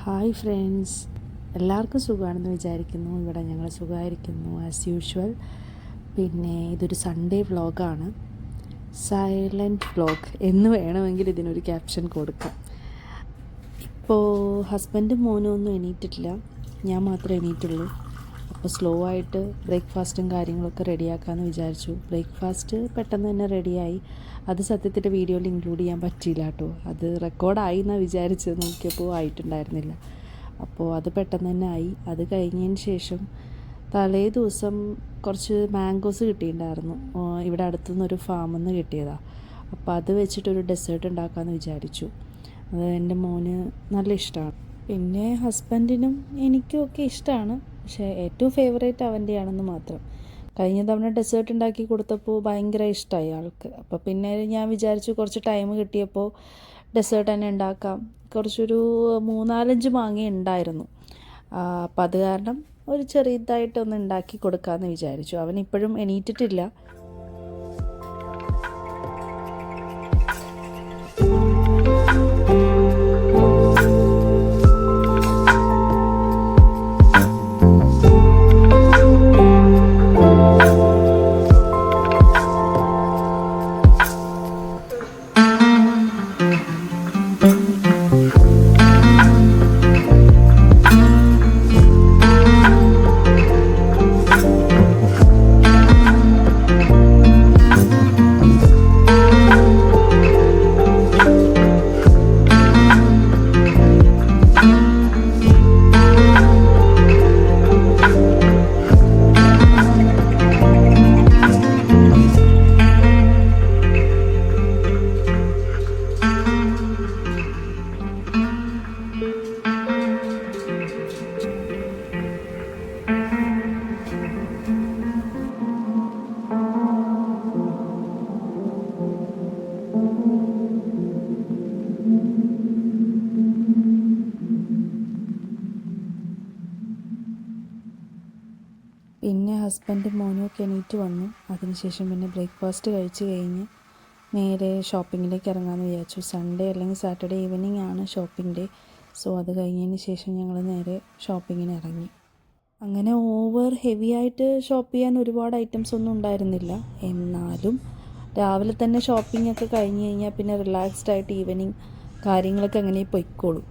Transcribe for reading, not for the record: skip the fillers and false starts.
Hi friends, എല്ലാവർക്കും സുഖമാണെന്ന് വിചാരിക്കുന്നു. ഇവിടെ ഞങ്ങൾ സുഖമായിരിക്കുന്നു ആസ് യൂഷ്വൽ. പിന്നെ ഇതൊരു സൺഡേ വ്ളോഗാണ്, സൈലൻറ്റ് വ്ളോഗ് എന്ന് വേണമെങ്കിൽ ഇതിനൊരു ക്യാപ്ഷൻ കൊടുക്കാം. ഇപ്പോൾ ഹസ്ബൻഡും മോനും ഒന്നും എണീറ്റിട്ടില്ല, ഞാൻ മാത്രമേ എണീറ്റുള്ളൂ. അപ്പോൾ സ്ലോ ആയിട്ട് ബ്രേക്ക്ഫാസ്റ്റും കാര്യങ്ങളൊക്കെ റെഡിയാക്കാമെന്ന് വിചാരിച്ചു. ബ്രേക്ക്ഫാസ്റ്റ് പെട്ടെന്ന് തന്നെ റെഡിയായി. അത് സത്യത്തിൻ്റെ വീഡിയോയിൽ ഇൻക്ലൂഡ് ചെയ്യാൻ പറ്റിയില്ല കേട്ടോ. അത് റെക്കോർഡായി എന്നാണ് വിചാരിച്ചത്, നോക്കിയപ്പോൾ ആയിട്ടുണ്ടായിരുന്നില്ല. അപ്പോൾ അത് പെട്ടെന്ന് തന്നെ ആയി. അത് കഴിഞ്ഞതിന് ശേഷം തലേ ദിവസം കുറച്ച് മാംഗോസ് കിട്ടിയിട്ടുണ്ടായിരുന്നു. ഇവിടെ അടുത്തുനിന്നൊരു ഫാമിൽ നിന്ന് കിട്ടിയതാണ്. അപ്പോൾ അത് വെച്ചിട്ടൊരു ഡെസേർട്ട് ഉണ്ടാക്കാമെന്ന് വിചാരിച്ചു. അത് എൻ്റെ മോന് നല്ല ഇഷ്ടമാണ്, പിന്നെ ഹസ്ബൻഡിനും എനിക്കും ഒക്കെ ഇഷ്ടമാണ്. പക്ഷേ ഏറ്റവും ഫേവറേറ്റ് അവൻ്റെയാണെന്ന് മാത്രം. കഴിഞ്ഞ തവണ ഡെസേർട്ട് ഉണ്ടാക്കി കൊടുത്തപ്പോൾ ഭയങ്കര ഇഷ്ടമായി ആൾക്ക്. അപ്പോൾ പിന്നെ ഞാൻ വിചാരിച്ചു കുറച്ച് ടൈം കിട്ടിയപ്പോൾ ഡെസേർട്ട് തന്നെ ഉണ്ടാക്കാം. കുറച്ചൊരു 3-4 മാങ്ങ ഉണ്ടായിരുന്നു. അപ്പോൾ അത് കാരണം ഒരു ചെറിയതായിട്ടൊന്ന് ഉണ്ടാക്കി കൊടുക്കാമെന്ന് വിചാരിച്ചു. അവൻ ഇപ്പോഴും എണീറ്റിട്ടില്ല. പിന്നെ ഹസ്ബൻഡും മോനും ഒക്കെ എണീറ്റ് വന്നു. അതിനുശേഷം പിന്നെ ബ്രേക്ക്ഫാസ്റ്റ് കഴിച്ച് കഴിഞ്ഞ് നേരെ ഷോപ്പിങ്ങിലേക്ക് ഇറങ്ങാമെന്ന് വിചാരിച്ചു. സൺഡേ അല്ലെങ്കിൽ സാറ്റർഡേ ഈവനിങ് ആണ് ഷോപ്പിംഗ് ഡേ. സോ അത് കഴിഞ്ഞതിന് ശേഷം ഞങ്ങൾ നേരെ ഷോപ്പിങ്ങിന് ഇറങ്ങി. അങ്ങനെ ഓവർ ഹെവി ആയിട്ട് ഷോപ്പ് ചെയ്യാൻ ഒരുപാട് ഐറ്റംസ് ഒന്നും ഉണ്ടായിരുന്നില്ല. എന്നാലും രാവിലെ തന്നെ ഷോപ്പിംഗ് ഒക്കെ കഴിഞ്ഞ് കഴിഞ്ഞാൽ പിന്നെ റിലാക്സ്ഡ് ആയിട്ട് ഈവനിങ് കാര്യങ്ങളൊക്കെ അങ്ങനെ പൊയ്ക്കോളും.